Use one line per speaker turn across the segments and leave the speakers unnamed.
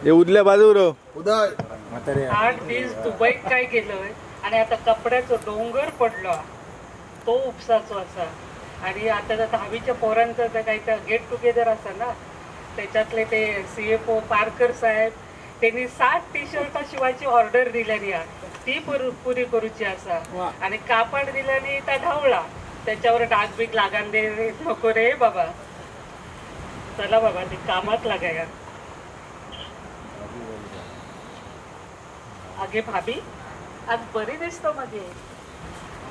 हे उरल्या बाजूवर
उदय
8 दिवस दुबईत काय केलंय आणि आता कपड्याचो डोंगर पडलो तो उपसाचो असा आणि आता 10वीच्या पोरांचं तर काही तर गेट टुगेदर असा ना त्याच्यातले ते CFO पारकर साहेब त्यांनी 60 टी-शर्ट शिवायची ऑर्डर दिल्यानी ती पुरी करूची असा आणि कापड दिल्यानी त्या ढवळा त्याच्यावर डाग बीग लागान दे नको रे बाबा. चला बाबा ते कामात लागाया. आगे भाभी आज बरी दिसतो मध्ये.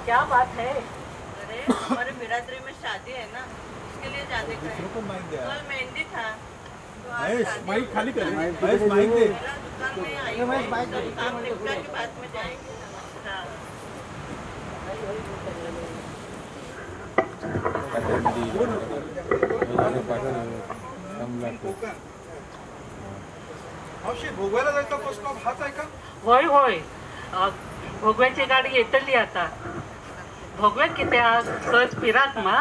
क्या बात है?
अरे हमारे बिरादरी में शादी है ना इसके लिए जाने का है. कल मेहंदी था तो आज
माइक खाली कर माइक दे
दुकान में आई हूँ. काम निपटा के बाद में जाएंगे.
भोगवायला जायचा बस स्टॉप हाच आहे का?
होय होय भोगव्याची गाडी येतली आता. भोगव्यात किती सहज फिराक मा?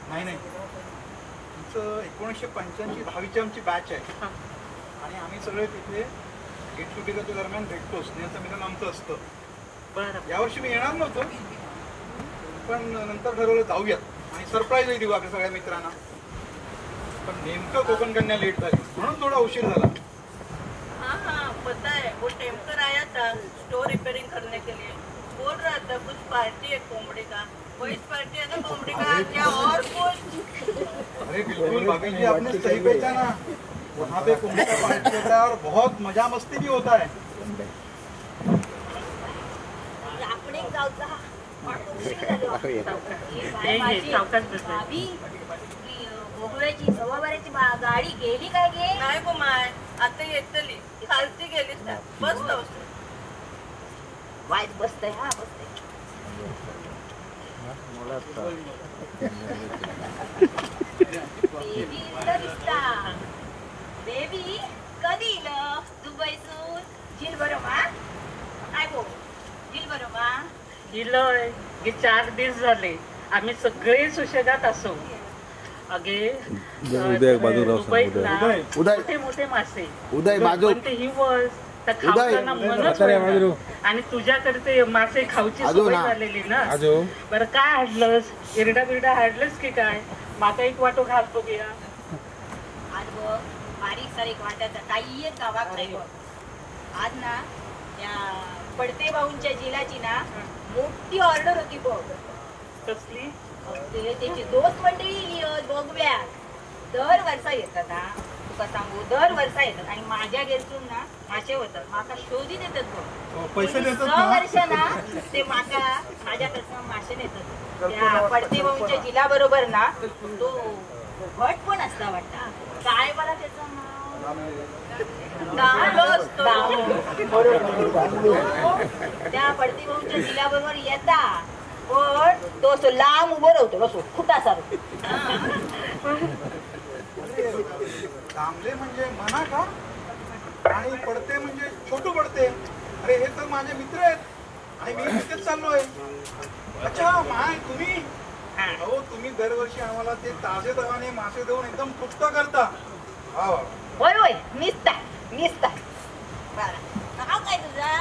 नाही तुमचं 1985 10वीची आमची बॅच आहे आणि आम्ही सगळे तिथे गेट टुगेदरच्या दरम्यान भेटतो. स्नेहसंमेलन आमचं असतं.
बरं
यावर्षी मी येणार नव्हतो पण नंतर ठरवलं जाऊयात आणि सरप्राईजही देऊ आपल्या सगळ्या मित्रांना. पण नेमकं कोकण कन्या लेट झाली म्हणून थोडा उशीर झाला.
हाँ पता है वो टेम्पर आया था स्टोर रिपेयरिंग करने के लिए. बोल रहा था कुछ पार्टी है कोमड़ी का. वही पार्टी है ना कोमड़ी का क्या और कुछ?
अरे बिल्कुल भाभी जी आपने सही पहचाना. वहाँ पे कोमड़ी का पार्टी होता है और बहुत मजा मस्ती भी होता है.
भोगव्याची सव्वाबाराची गाडी गेली काय गे?
नाही गो माय आता येतली खालती गेली बस
वाईट बसतय. हा बसतय बेबी दिसता. बेबी कधी इलं दुबईसून? झील बरोबर काय गो झील बरोबर
इलय गे 4 दिवस झाले आम्ही सगळे सुशेगात असो. अगे
उदय बाजूला
दुबईत ना
उदय
मोठे मोठे मासे
उदय बाजू
पण ते हिवस तर खाताना मनच होईना. आणि तुझ्याकडे मासे खाऊची सवय झालेली ना. बरं काय हाडलंस? इरडा बिरडा हाडलंस की काय? माका एक वाटो घाल बघूया.
आज बघ बारीक सारीक वाटायचा काही एक गावात नाही बघ. आज ना त्या पडते भाऊंच्या जिलाची ना मोठी ऑर्डर होती बघ.
कसली?
त्याची दोस्त मंडळी भोगव्या दर वर्षा येतात. हा तुका सांगू दर वर्षा येतात आणि माझ्या गेलसून ना मासे होतात. माका शोधी देतात बघ.
पैसे देतात
6 वर्ष ना ते माका माझ्याकडनं मासे नेतात. त्या पडते भाऊंच्या जिला बरोबर ना तो भट पण असता वाटतं. काय बरं त्याचं त्या पडते भाऊंच्या जिला बरोबर येता पण तो असं लांब उभं राहतो बसो खुटा सारो.
कांबले म्हणजे म्हणा का आणि पडते म्हणजे छोटू पडते. अरे हे तर माझे मित्र आहेत आणि मी तिथेच चाललोय. अच्छा माय तुम्ही हो तुम्ही दरवर्षी आम्हाला ते ताजे तवाने मासे देऊन एकदम तृप्त करता.
होय होय निसता निसता. नाव काय तुझा?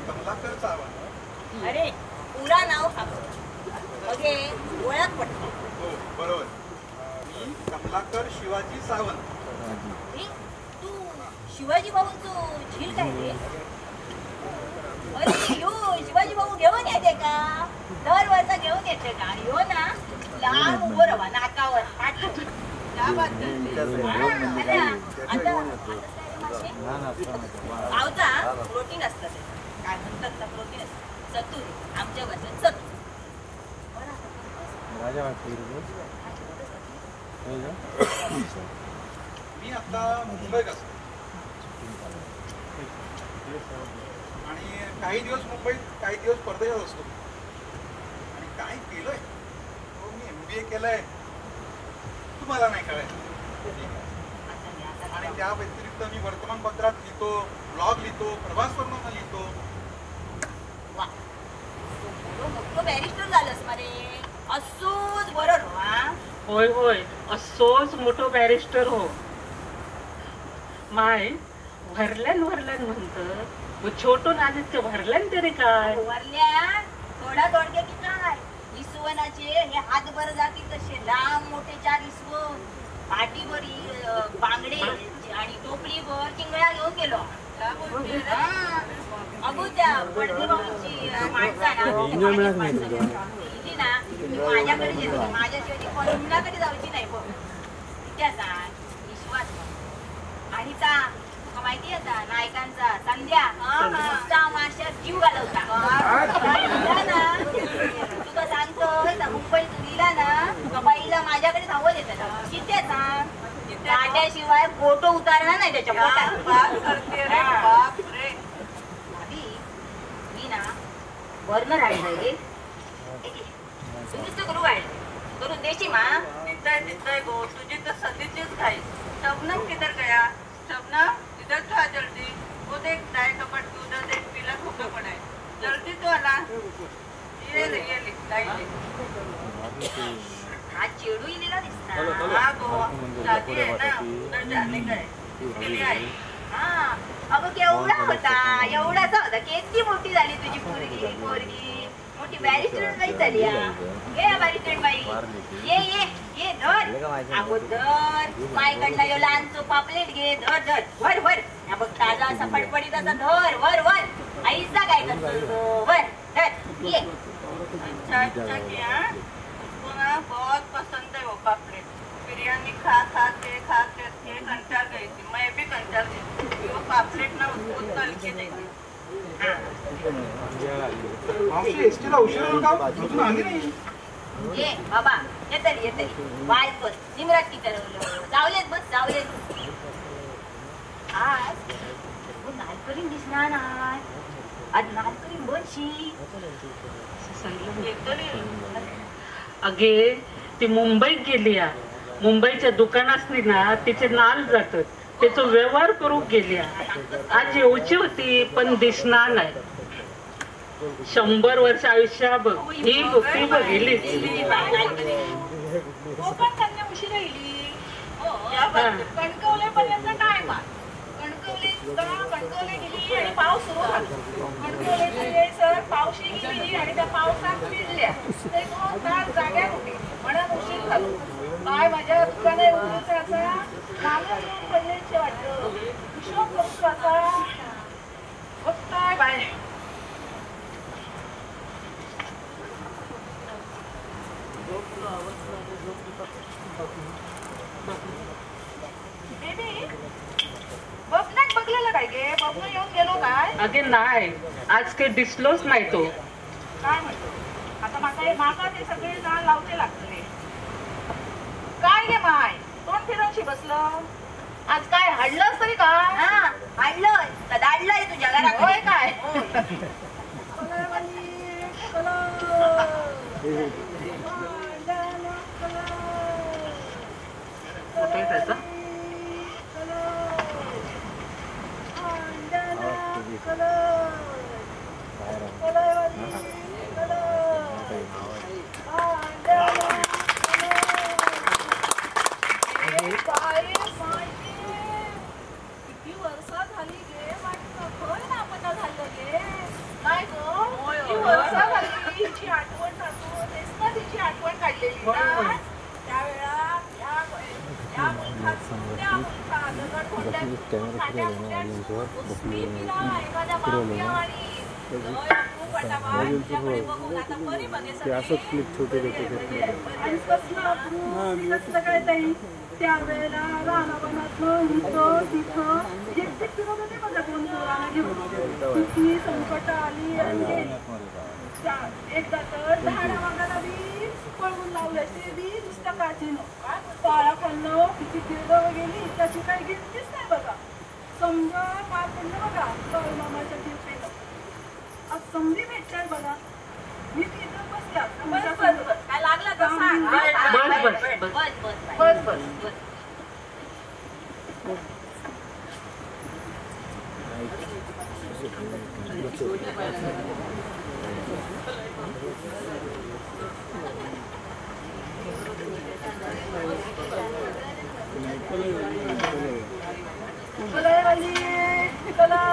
कमलाकर सावंत.
अरे पुरा नाव सांग ओके ओळख पडतो.
हो बरोबर मी कमलाकर शिवाजी सावंत.
तू शिवाजी भाऊंचो झील काय रे? अरे यो शिवाजी भाऊ घेऊन येते का? दर वर्षा घेऊन येते का? यो ना लांब उभं राहा नाकावर गावचा प्रोटीन असतं. काय म्हणतात प्रोटीन असतं. सत्तू आमच्या वर्षात सत्तू.
मी आता मुंबईत असतो आणि काही दिवस मुंबईत काही दिवस परदेशात असतो. आणि काय केलंय मी MBA केलंय तुम्हाला नाही कळायचं. आणि त्या व्यतिरिक्त मी वर्तमानपत्रात लिहितो, ब्लॉग लिहितो, प्रवास वर्णन लिहितो.
मोठं बॅरिस्टर झालंस मारे. असोच बरं ना.
होय होय असोच मोठो बॅरिस्टर हो. माय भरल्यान म्हणतं, मग छोटून आधीच ते भरल्यान तरी काय?
वरल्या थोडा थोडक्या की काय इसवनाचे हे हातभर जातील तसे लांब मोठे 4 इसवण पाठीभरी बांगडे आणि टोपलीभर चिंगळ्या घेऊन गेलो. अगो त्या पडदेबाईची माणसं ना माझ्याकडे येते, माझ्याशिवाय कोणाकडे जाऊची नाही बघ. त्या सांग विश्वास आणि ता तुका माहिती आहे का नायकांचा संध्या माश्यात जीव घालवता तुका सांगतो मुंबईत गेला ना तुका बाईला माझ्याकडे धावत येतात. किती सांग त्याशिवाय फोटो उतारणार नाही त्याच्या मी ना वर्ण राहिले तुम्हीच तर करू काय करून देशी मा
दिताय गो तुझी तर सतीचीच खाई. शबनम किधर गया? शबनम इधर तो आ जल्दी. वो देख चाय कपट के उधर देख पीला खोखा पड़ा है. जल्दी तो आना. ये ले
आज चेडू इलेला दिसता.
हाँ गो शादी है ना उधर जाने का है इसके लिए आई.
हा अगं केवढा होता एवढाचा होता किती मोठी झाली तुझी पोरगी मोठी बॅरिस्टर बाई झाली. ये बॅरिस्टर बाई ये धर अगोदर मायकडला यो लहानचो पापलेट घे धर धर वर वर बघ ताजा असा फडफडीत असा धर वर वर आईचा काय करतो वर धर ये.
अच्छा किया. उसको ना बहुत पसंद है वो पापलेट. बिरयानी खा के कंटाळ गई थी. मैं भी कंटाळ गई. वो पापलेट ना उसको तल के देगी.
मावशी एसटीला उशीर होईल का? अजून आली नाही.
ये बाबा येतली वाय बस निमरात की ठरवलं जावलेत बस जावलेत. आज नालकरीन दिसणार नाही. आज नालकरीन बनशी
अगे ती मुंबईत गेली या. मुंबईच्या दुकानासनी ना तिचे नाल जातात. त्याचा व्यवहार करू गेली. आज येऊची होती पण दिसणार नाही. 100 वर्ष आयुष्या बघ ही गोष्टी बघितलीच.
कोकण कन्या उशीर राहिली कणकवलेपर्यंत टाइम कणकवले गेली आणि पाऊस सुरू झाला. कणकवले सर पावशी गेली आणि त्या पावसात भिजल्या ते 2 तास जाग्यात होते म्हणून उशीर झालो. काय माझ्या दुकाने उतरायचा माणूस पडल्याचे वाटतं हिशोब करू असा काय बाय. बेबी बबनाक बघलेलं काय गे? बबन येऊन गेलो काय?
अगे नाही आज काही दिसलोच नाही तो.
काय म्हणतो आता माका ते सगळे नाळ लावचे लागतले. काय गे माय तोंड फिरवशी बसलं? आज काय हाडलंस तरी काय? हा हाडलंय दाडलंय तुझ्या घरात होय काय?
कुठे त्याचा
किती वर्ष झाली गे वाटतं खय ना आपण झालं गे काय गो किती वर्ष झाली हिची आठवण टाकू तेच ना तिची आठवण काढलेली ना त्यावेळा या मुलखात त्या मुलखात एखाद्या बापयावाणी त्यावेळेला रानावनातनं इथं तिथं एकटे फिरत होते माझ्या 2 पोरांना घेऊन. किती संकट आली आणि एकदा तर झाडा वागाला बी पळवून लावले ते बी नुसतं काठीनं पाळा खाल्लं किती किरडं गेली त्याची काही गिनतीच नाही बघा. समजा पार पडलं बघा मामाच्या किरपेनं. आज संधी भेटतात बघा. मी तिथं बसल्या काय लागला तर सांग. बस बस चला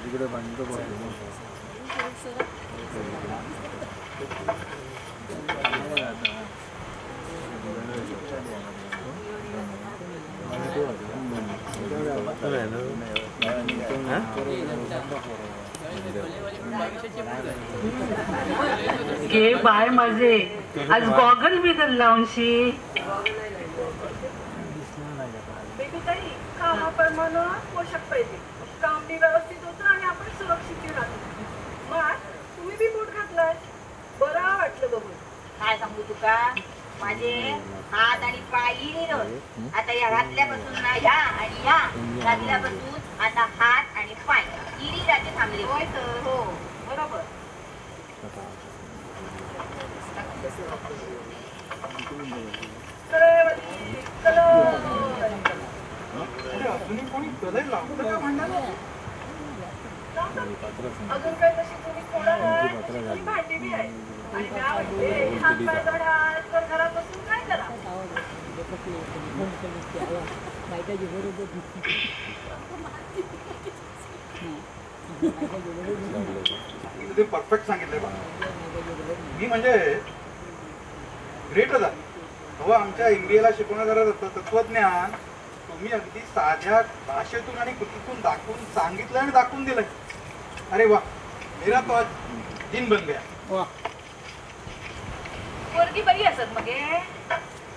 तिकडे बांधतो
घे बाय माझे आज गॉगल बिगल लावूनशी
बेबी ताई कामाप्रमाणे पोषक पाहिजे काम बी व्यवस्थित होतं आणि आपण सुरक्षित राहतो मग तुम्ही बी बूट घातलाय बरं वाटलं बघून
काय सांगू तुका माझे हात आणि पाय इरीरच आता या घातल्यापासून ना ह्या आणि ह्या घातल्यापासून आता हात आणि पाय इरीराचे थांबले
होय तर हो बरोबर
अरे अजूनही कोणी कलई लावतं का भांडायला?
अजून काय तशी तुम्ही थोडा नाही भांडी बी आहे आणि त्या म्हणजे हात पाय धडा तर घरात बसून काय करा
ते परफेक्ट सांगितलंय बा मी म्हणजे ग्रेटच आहे हो आमच्या MBA ला शिकवण्याचं तत्वज्ञान तुम्ही अगदी साध्या भाषेतून आणि कृतीतून दाखवून सांगितलं आणि दाखवून दिलंय अरे वा मेरा तो आज दिन बन गया
पोरगी बरी असत मग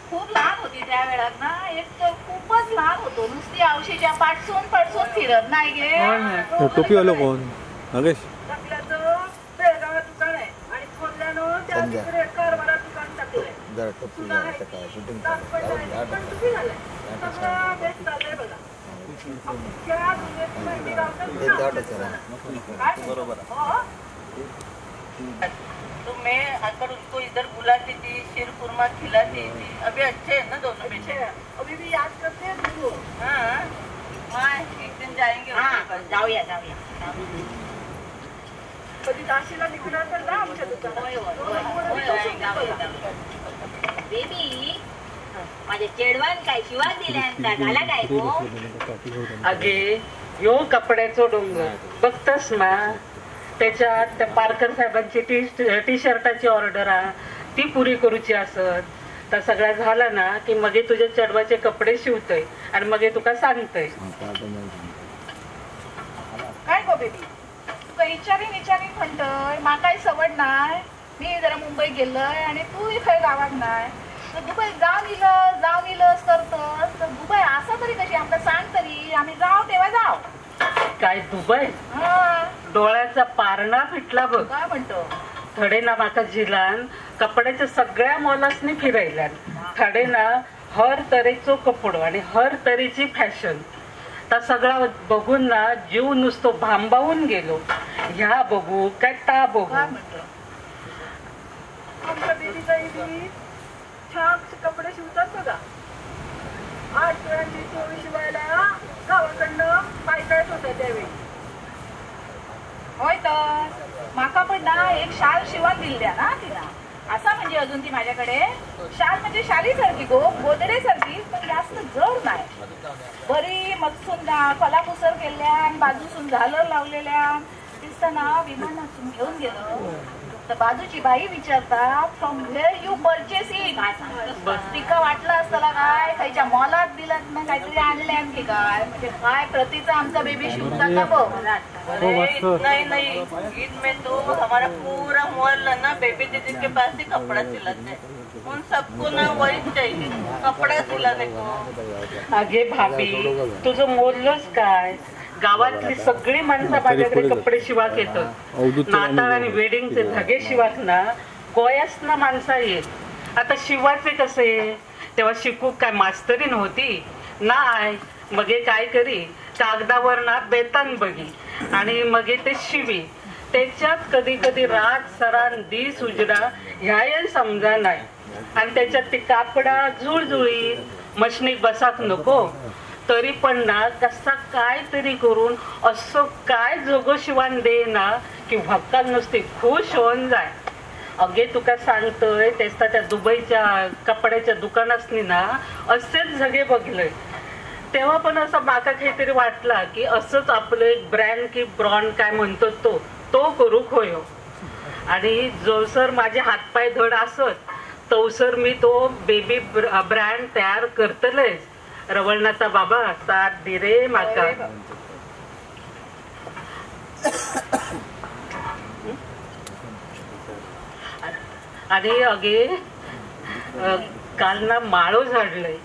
खूप लहान होती त्या वेळात ना एक तर खूपच लहान होतो नुसती औषधीच्या पाठसून फिरत नाही गे
टोपीवाला कोण नागेश
टाकल्याचं बेळगावात दुकान आहे आणि खोदल्यानं त्या तिकडे कारवारा दुकान टाकलंय तुला आहे की दाखवण आहे, पण तुम्ही झालंय सगळं बेस्ट चाललंय बघा अख्ख्या दुनियेत मेहंदी गावचं काय हो
तो मैं आकर उसको इधर बुलाती थी शीर कुरमा खिलाती थी अभी अच्छे है ना दोनों बेटे
अभी भी याद करते हैं तुमको
हाँ हाँ एक दिन जाएंगे उसके पास।
जाऊया
कधी दाशीला निघणार तर ना आमच्या दुकानात
बेबी माझ्या चेडवान काय शिवाय दिल्यानंतर झाला काय गो
अगे यो कपड्याचो डोंगर बघतस ना त्याच्यात त्या पारकर साहेबांची टी शर्टाची ऑर्डर आहे ती पुरी करूची असत तर सगळं झालं ना की मग तुझ्या चढवाचे कपडे शिवतय आणि मग तुका सांगतय
काय गो बेबी तुका विचारीन म्हणतय माकाय सवड नाय मी जरा मुंबई गेलोय आणि तू इथे गावात नाय तर दुबई जाऊन इलस करतस तर दुबई असा तरी कशी आमका सांग तरी आम्ही जाऊ तेव्हा जाऊ
काय दुबई
हा
डोळ्याचा पारणा फिटला बघ
काय म्हणतो
थडे ना माका झिलान कपड्याच्या सगळ्या मॉलासनी फिरायल्यान थडे ना हर तरेचो कपडो आणि हर तरेची फॅशन ता सगळा बघून ना जीव नुसतो भांबावून गेलो ह्या बघू काय ता बघू
काय म्हणतो आमच्या बेबीचा बी छान कपडे शिवतात बघा 8 वेळांची 24 शिवायला गावाकडनं पायकायच होत्या त्यावेळी होय तर माका पण ना एक शाल शिवून दिली द्या ना तिला असा म्हणजे अजून ती माझ्याकडे शाल म्हणजे शालीसारखी गो गोदडेसारखी पण जास्त जड नाही बरी मत्सून कलाकुसर केल्या आणि बाजूसून झालर लावलेल्या दिसताना विमानातून घेऊन गेलो तर बाजूची बाई विचारता from where you purchase it तिका वाटलं असताना काय खायच्या मॉलात दिलात ना काहीतरी आणले आणखी काय म्हणजे काय प्रतीचा आमचा बेबी शिवता का बघ
अरे इतना ही नहीं ईद में तो हमारा पूरा मोहल्ला ना बेबी दीदी के पास ही कपड़ा सिलाते हैं उन सबको ना वही चाहिए कपड़ा सिलाने को
अगे भाभी तुझं मोलच काय गावातली सगळी माणसं माझ्याकडे कपडे शिवाक येतात नाताळ आणि वेडिंगचे धगे शिवाक ना गोयास ना माणसा येत आता शिवाचे कसे तेव्हा शिकू काय मास्तरी नव्हती नाय मगे काय करी कागदावर ना बेतान बघी आणि मगे ते शिवी त्याच्यात कधी कधी रात सरान दिस उजडा ह्या समजा नाही आणि त्याच्यात ते कापडा जुळजुळी मशनीक बसाक नको तरी पण ना कसा काय तरी करून असं काय जगशिवान दे ना की भक्काल नुसती खुश होऊन जाय. अगे तुका सांगतोय तेसता त्या दुबईच्या कपड्याच्या दुकानासनी ना असेच झगे बघलंय. तेव्हा पण असं माका काहीतरी वाटला की असंच आपलं एक ब्रँड की ब्रॉन्ड काय म्हणतो तो करूक होयो. आणि जोसर माझे हातपाय धड असत तवसर मी तो बेबी ब्रँड तयार करतलेच. रवळनाचा बाबा साथ दे रे माका. आणि अगे काल ना माळो झाडलंय.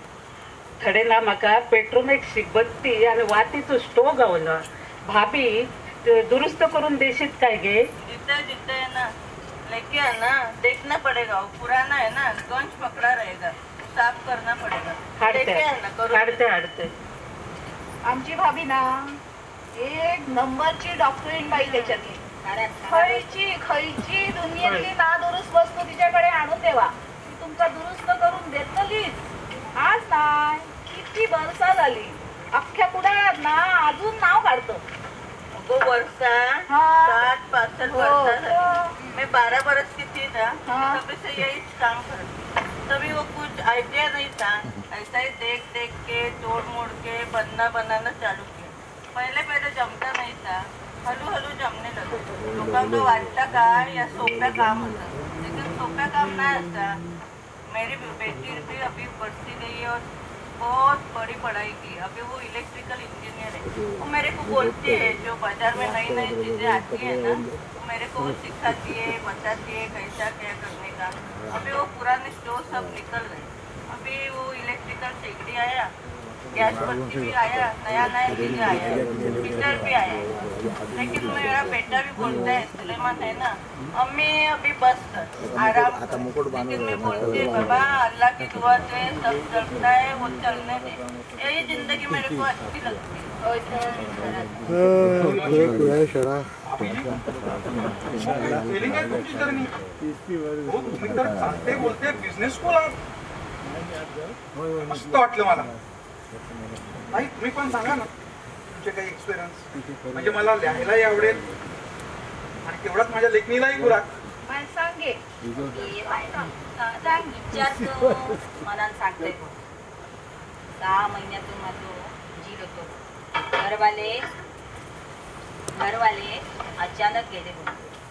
थडे ना म्हाका पेट्रोमेक शिकबत्ती आणि वातीचो स्टोव गावला. भाभी दुरुस्त करून देशीत काय गे?
जितना है ना लेके आना, देखना पड़ेगा. वो पुराना है ना, गंज पकड़ा रहेगा, साफ करना पड़ेगा. लेके आना, करो.
हाडते.
आमची भाभी ना एक नंबरची डॉक्टरीन बाई त्याच्यातली. खयची दुनियेतली ना दुरुस्त वस्तू तिच्याकडे आणून देवा, ती तुमका दुरुस्त करून देतलीच. आज नाही किती वर्षा झाली अख्ख्या कुडाळात ना अजून नाव काढतो.
वो वर्षा
हाँ।
60-65
हो,
वर्षा
हो।
मैं 12 बरस की थी ना,
हाँ।
तभी से यही काम करती. तभी वो कुछ आइडिया नहीं था, ऐसा ही देख के तोड़ मोड़ के बनाना चालू किया. पहले जमता नहीं था, हलू जमने लगा. लोकांना वाटलं काय या सोप्या काम होतं, लेकिन सोप्या काम नाही असता. मेरी बेटी भी अभी बढ़ती गई और बहुत बड़ी पढ़ाई की. अभी वो इलेक्ट्रिकल इंजीनियर है. वो मेरे को बोलती है जो बाजार में नई चीजें आती है ना, वो मेरे को सिखाती है, बताती है कैसा क्या करने का. अभी वो पुराने स्टोव सब निकल गए. अभी वो इलेक्ट्रिकल शेगड़ी आया, गैस बत्ती भी आया, नया चीजें आया, हीटर भी आया. लेकिन मेरा बेटा भी बोलता है, सुलेमान है ना, अम्मी अभी बस कर, आराम कर. लेकिन मैं बोलती है बाबा अल्लाह की दुआ से सब चलता है, वो चलने दे. यही जिंदगी मेरे को अच्छी लगती है.
फिलिंग आहे तुमची जर्नी. हो, तुम्ही तर चालते बोलते बिझनेस स्कूल आहात. मस्त वाटलं मला. आई तुम्ही पण सांगा ना तुमचे काही एक्सपिरियन्स. म्हणजे मला लिहायलाही आवडेल आणि तेवढाच माझ्या लेखणीलाही खुराक.
सांगे
सांग विचारतो मनान सांगतोय. 6 महिन्यातून माझो जीव होतो. घरवाले अचानक गेले.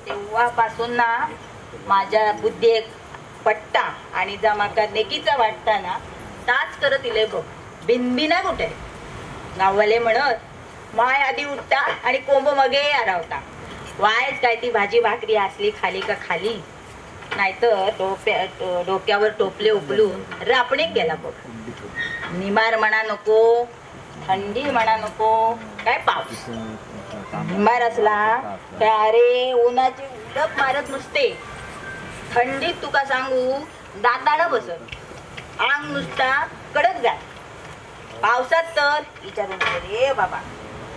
तेव्हापासून ना माझ्या बुद्धीक पट्टा आणि जा म्हाका लेकीचा वाटता ना ताच करत इले बघ. बिनबिना कुठे. गाववाले म्हणत माय आधी उठता आणि कोंब मगे आरावता. वायच काय ती भाजी भाकरी असली खाली का खाली, नाहीतर डोक्यावर टोपले उकलून रापणीक गेला बघ. निमार म्हणा नको, थंडी म्हणा नको, काय पाऊस. निमार असला काय अरे उन्हाची उलप मारत नुसते. थंडीत तुका सांगू दाताड बसत, अंग नुसता कडक जात. पावसात तर विचारून रे बाबा,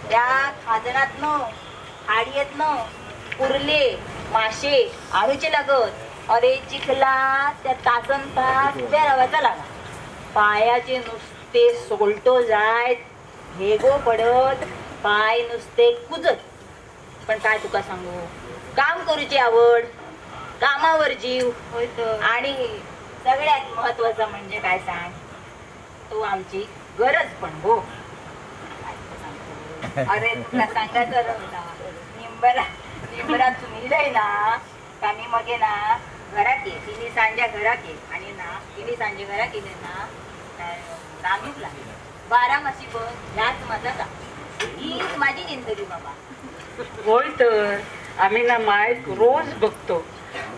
त्या खाजणातनं हाडीतनं कुर्ले मासे आणूचे लागत. अरे चिखला त्या तासन तास उभ्या राहायचा लागा. पायाचे नुसते सोलटो जायत, भेगो पडत, पाय नुसते कुजत. पण काय तुका सांगू, काम करूची आवड, कामावर जीव आणि सगळ्यात महत्वाचं म्हणजे काय सांग, तो आमची गरज पण हो. अरे तुला सांगायचं निंबरा तुम्ही लय ना का मी मगे ना घरात ये. तिने सांजा घरात ये आणि ना तिने सांजे घरात येले ना रांगूक लागले. 12 मासी पण ह्याच माझा का हीच माझी जिंदगी बाबा.
होय तर आम्ही ना माय रोज बघतो.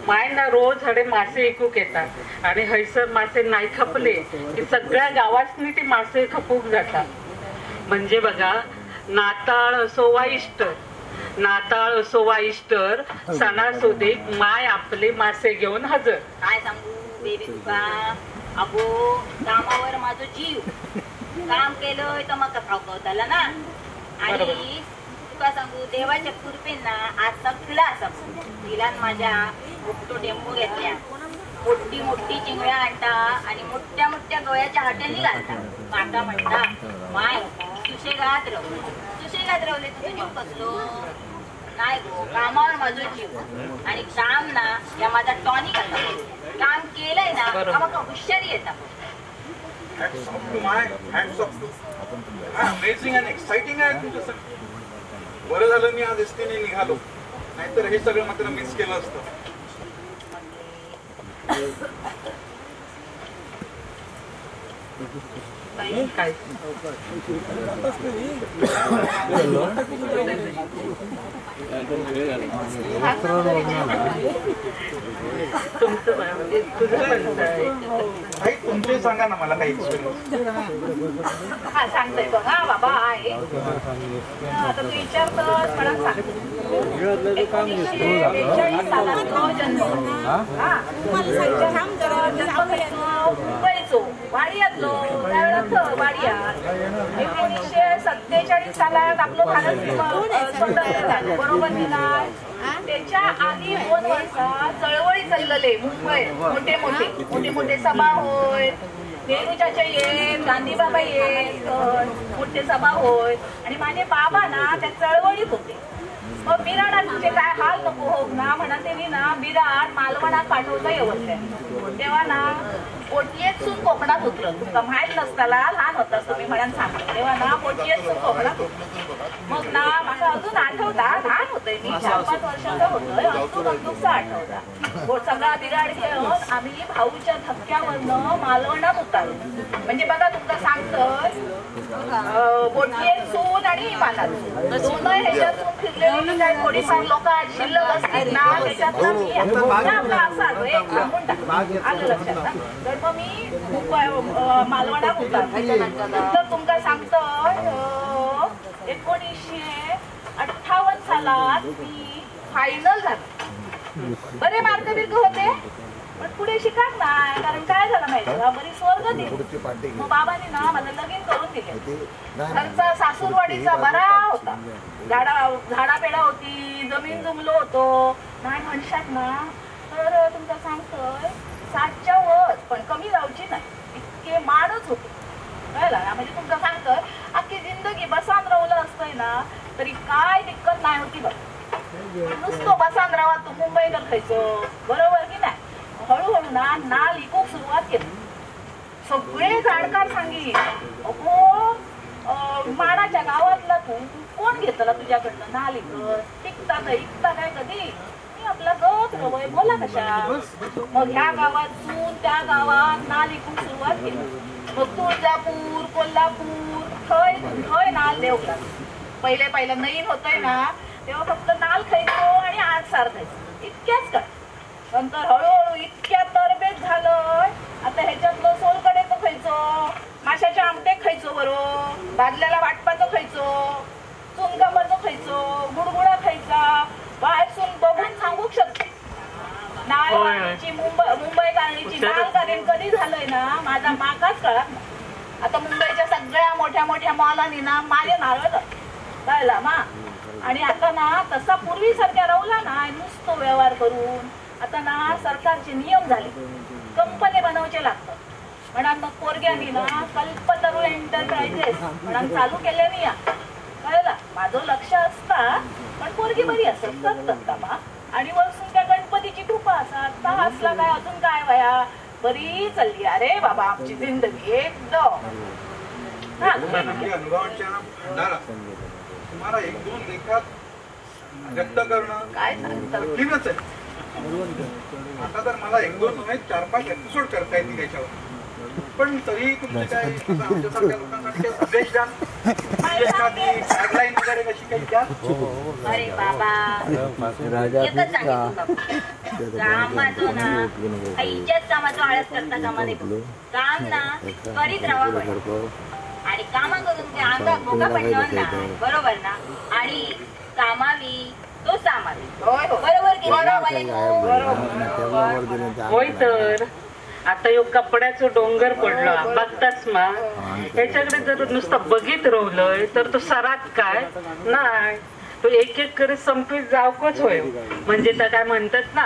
माय ना रोज हडे मासे विकूक येतात आणि हैसर मासे नाही खपले की सगळ्या गावासनी ते मासे खपूक जातात. म्हणजे बघा, नाताळ असो वा इस्टर सणासुदीक माय आपले मासे घेऊन हजर.
काय सांगू बेबी तुका, अगो कामावर माझं जीव. काम केलं तर मग खावताला ना. आणि तुका सांगू देवाच्या कृपेन ना आज सगळा असा तिला माझ्या मोठो टेम्पो घेतल्या. मोठी चिंगळ्या आणता आणि मोठ्या मोठ्या गवळ्याच्या हॉटेलनी घालता. माका म्हणता माय सुशेगात रवले तुझं जीव कसलो नाही गो, कामावर माझो जीव आणि काम ना या माझा टॉनिक आता. काम केलंय ना आम्हाला हुशारी येता.
Hats off to my, hats off to. Amazing and exciting आहे तुमच्यासाठी. बरं झालं मी आज एसटीने निघालो, नाहीतर हे सगळं मात्र मिस केलं असतं.
काय तुमचं म्हणजे तुझं पण
काही तुमचे सांगा ना मला काही एक्सपिरियन्स.
हा सांगतोय बघ. हा बाबा आहे आता तू विचारतोस मला सांग. 1942 सालात तो जन्म. मुंबईचो वाडियातलो त्यावेळेला वाडियात 1947 सालात आपलं भारत स्वतंत्र झालं बरोबर नाही. त्याच्या आधी 2 वर्षा चळवळी चाललेले मुंबईत मोठे मोठे सभा होय. नेहरू चाचा येत, गांधी बाबा येत, मोठे सभा होय. आणि माझे बाबा ना त्या चळवळीत होते. मग बिराडात तुझे काय हाल नको हो ना म्हणा त्यांनी ना बिराड मालवणात पाठवता येवले. तेव्हा ना पोटयेतसून कोकणात उतरलं. तुमका माहित नसताला लहान होतास तुम्ही म्हणून सांगतो. तेव्हा ना पोटयेतसून कोकणात उतरलं. मग ना मला अजून आठवता लहान होतंय मी 4-5 वर्षाचा होतोय. अजून बंदूकचा आठवता. सगळा बिराड घेऊन आम्ही भाऊच्या धक्क्यावरनं मालवणात उतरलो. म्हणजे बघा तुमका सांगतोय पोटयेतसून आणि विमानातून दोन ह्याच्यातून फिरलेली काही थोडीफार लोक शिल्लक असतील ना त्याच्यात आपला असा एक सांगून टाक आलं लक्षात. तर मग मी मालवणात उतरलो. तर तुमका सांगतोय 1958 सालात मी फायनल झालो. बरे मार्क बिर्क होते पण पुढे शिकाक नाही. कारण काय झालं माहिती का बरी स्वर्ग दिली. मग बाबांनी ना मला लगीन करून दिले. त्यांचा सासूरवाडीचा बरा होता. झाडापेडा होती, जमीन जुमलो होतो नाही म्हणशात ना. तर तुमचं सांगतोय 60च्या वर पण कमी जाऊची नाही इतके माडच होते. कळलं ना. म्हणजे तुमचं सांगतोय अख्खी जिंदगी बसान राहलं असतंय ना तरी काय दिक्कत नाही होती बघ. नुसतं बसान राहा तू मुंबईकर खायचं बरोबर की नाही. हळूहळू ना लिकूक सुरुवात केली. सगळे जाणकार सांगी अगो माडाच्या गावातला तू कोण घेतला तुझ्याकडनं ना लिकर टिकता काय कधी मी आपला गत रवय बोला कशा. मग ह्या गावातून त्या गावात नाल लिकूक सुरुवात केली. मग तुळजापूर कोल्हापूर थय नाल देवला. पहिलं नवीन होतंय ना तेव्हा फक्त नाल खायचो आणि आडसार खायचो इतक्याच काय. नंतर हळूहळू इतक्या तरबेज झालं. आता ह्याच्यातलं सोलकडेचं खायचो, माशाच्या आमटे खायचो बरोबर, भाजल्याला वाटपाचं खायचो, चुनकामाचं खायचो, गुडगुडा खायचा. बाहेरसून बघून सांगू शकते नाळ काढणीची मुंबई काढणीची नाळ काढण कधी झालंय ना माझा माकाच कळत नाही. आता मुंबईच्या सगळ्या मोठ्या मॉलांनी ना माझे नारळ कळला मा. आणि आता ना तसा पूर्वीसारख्या राहला ना नुसतं व्यवहार करून. आता ना सरकारचे नियम झाले कंपनी बनवचे लागतात. म्हणा मग पोरग्यांनी ना कल्पतरू एंटरप्राइजेस म्हणा चालू केले नाही. कळला माझं लक्ष असता पण पोरगी बरी असत करतात का मा. आणि वरसून त्या गणपतीची कृपा असतात असला काय अजून काय वया बरी चालली. अरे बाबा आमची जिंदगी एकदम.
अनुभवाच्या भंडारा तुम्हाला 1-2 लेखात व्यक्त करणं काय कठीणच आहे. आता तर मला 1-2 नव्हे 4-5 एपिसोड करता येतील त्याच्यावर. पण तरी तुमचे काय आमच्यासारख्या लोकांसाठी उपदेश द्या. टॅगलाईन वगैरे कशी काही द्या.
अरे बाबा एकच सांगितलं कामाचं ना आईच्याच कामाचं आळस करता कामा नाही. काम ना करीत राहावं आणि कामा करून ते अंगात भोगा पडणार ना बरोबर ना. आणि कामावी तो सामावी बरोबर की
होय. तर आता यो कपड्याचं डोंगर पडला बघताच मा. याच्याकडे जर नुसतं बघित राहिलंय तर तो सरात काय नाही तो एक एक करीत संपीत जावकच होय. म्हणजे तर काय म्हणतात ना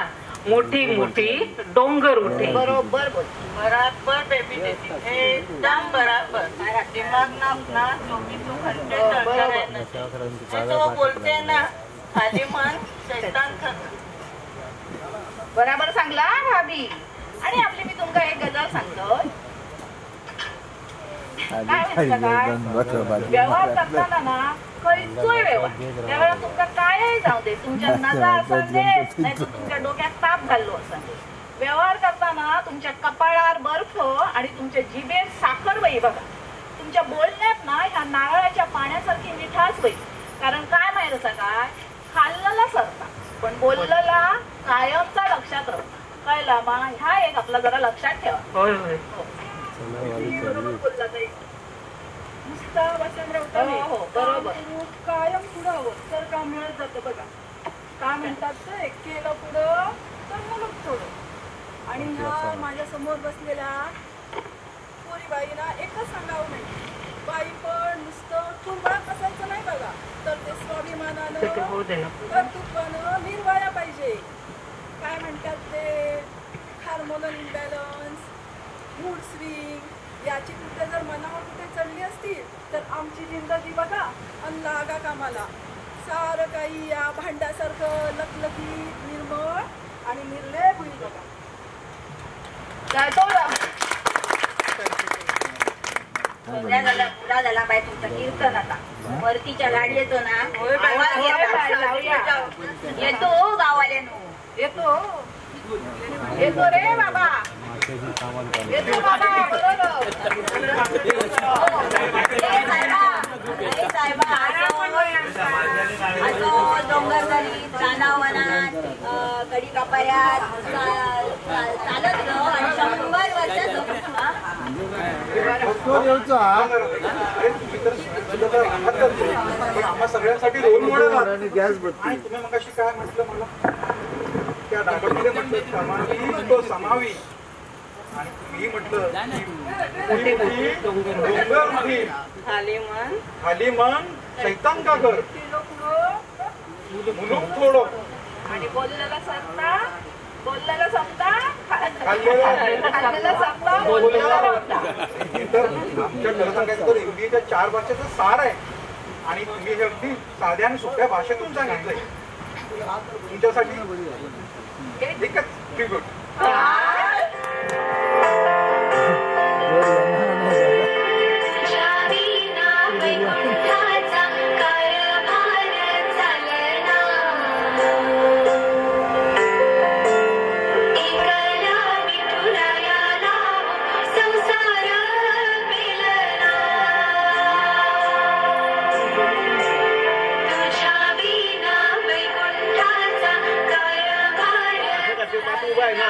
मोठी मोठी डोंगर उठे.
बरोबर बोल.
बराबर बेबी देती एकदम बराबर. दिमाग ना अपना 24 घंटे चलता रहना चाहिए. तो बोलते हैं ना खाली मन शैतान खाना.
बराबर सांगला भाभी. आणि आपली मी तुमका एक गजाल सांगतो. व्यवहार करताना ना खंयचोय व्यवहार त्यावेळेला तुमका कायही जाऊ दे, तुमच्या नजा असं दे नाही तर तुमच्या डोक्यात ताप घाललो असं दे, व्यवहार करताना तुमच्या कपाळावर बर्फ आणि तुमच्या जिभेत साखर बाई बघा. तुमच्या बोलण्यात ना ह्या नारळाच्या पाण्यासारखी मिठास बाई. कारण काय माहित असं काय खाल्लेला सरता पण बोललेला कायमचा लक्षात राहता. कळला मा? ह्या एक आपला जरा लक्षात ठेवा.
होय होय.
बरोबर बोलला ताई. नुसता वाचनराव
हो, हो, बरोबर.
कायम पुढं हवं तर काम मिळत जातं बघा. काय म्हणतात ते केलं पुढं तर मुलूक थोडं. आणि ह्या माझ्या समोर बसलेल्या पोरी बाईला एकच सांगावं नाही, बाई पण नुसतं तुंबळत बसायचं नाही बघा, तर ते स्वाभिमानानं कर्तृत्वानं निर्वाया पाहिजे. काय म्हणतात ते हार्मोनल इम्बॅलन्स, मूड स्विंग याची कुठे जर मनावर कुठे चढली असतील तर आमची जिंदगी बघा अन लागा कामाला. सारं काही या भांड्यासारखं लकलकी निर्मळ आणि निर्लेप होईल बघा.
काय तो पुरा झाला बाई तुमचा कीर्तन. आता वरतीच्या गाडी येतो ना आवाज येतो गावाल्यानो. येतो रे बाबा. येतो बाबा. डोंगरदरी रानावनात कडी कापाऱ्यात चालत ग आणि 100 वर्षाचं
आम्हा सगळ्यांसाठी रोल मॉडेल आणि तुम्ही मग अशी काय म्हटलं मला त्या डायलॉगमध्ये म्हटलं समावी तो समावी आणि तुम्ही म्हटलं डोंगर नाही खाली मन शैतान का कर मुलूक थोडं
आणि बोललेला संपता खाल्लेला संपता
बोललेला तर आमच्या खरं सांगायचं तर इंग्रजीच्या 4 भाषेचं सार आहे आणि तुम्ही हे अगदी साध्या आणि सोप्या भाषेतून सांगितलंय. तुमच्यासाठी एकच ट्रिब्यूट.
उभा आहे ना.